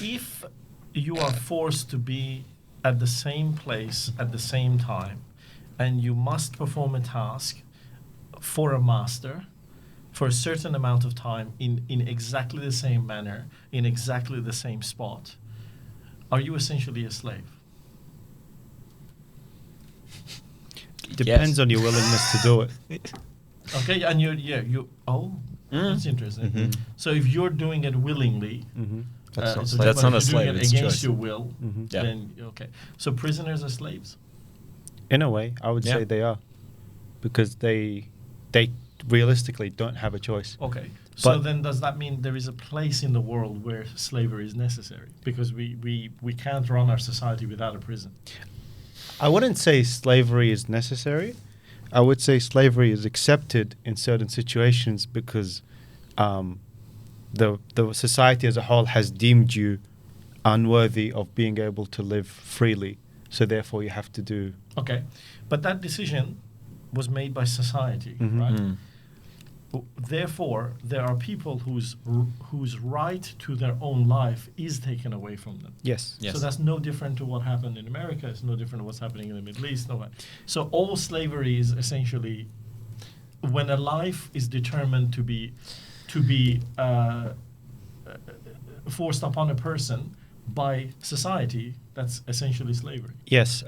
if you are forced to be at the same place at the same time, and you must perform a task for a master for a certain amount of time in exactly the same manner, in exactly the same spot, are you essentially a slave? Depends Yes. on your willingness to do it. Okay, and that's interesting. Mhm. So if you're doing it willingly, Mm-hmm. That's not so slave. That's but not if a you're slave, doing it it's against choice. your will, Mm-hmm. Yeah. then okay. So prisoners are slaves. In a way, I would Yeah. say they are, because they realistically don't have a choice. Okay. So But- then does that mean there is a place in the world where slavery is necessary? Because we can't run our society without a prison. I wouldn't say slavery is necessary. I would say slavery is accepted in certain situations because the society as a whole has deemed you unworthy of being able to live freely. So therefore, you have to do. Okay. But that decision was made by society, Mhm. right? Mm. Therefore, there are people whose right to their own life is taken away from them. Yes. Yes. So that's no different to what happened in America. It's no different to what's happening in the Middle East. So all slavery is essentially when a life is determined to be forced upon a person by society. That's essentially slavery. Yes.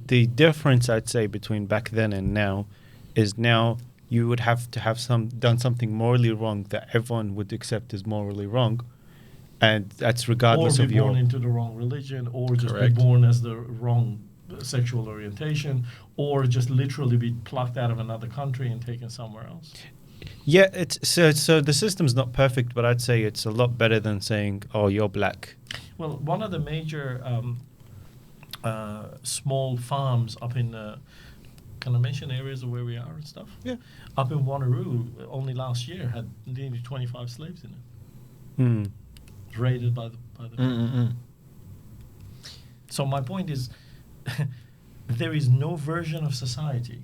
The difference I'd say between back then and now is now you would have to have done something morally wrong that everyone would accept as morally wrong, and that's regardless or of be your. born into the wrong religion, or just Correct. be born as the wrong sexual orientation, or just literally be plucked out of another country and taken somewhere else. Yeah, it's so the system's not perfect, but I'd say it's a lot better than saying, "Oh, you're black." Well, one of the major small farms up in, can I mention areas of where we are and stuff? Yeah. Up in Wanneroo, only last year had nearly 25 slaves in it, Hmm. raided by the. Mm-mm-mm. So my point is, there is no version of society,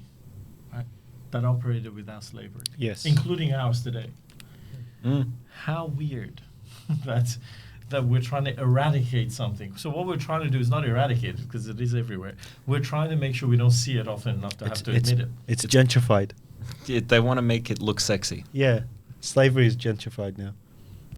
right, that operated without slavery. Yes. Including ours today. Mm. How weird that we're trying to eradicate something. So what we're trying to do is not eradicate it, because it is everywhere. We're trying to make sure we don't see it often enough to have to admit it. It's gentrified. They want to make it look sexy. Yeah, slavery is gentrified now.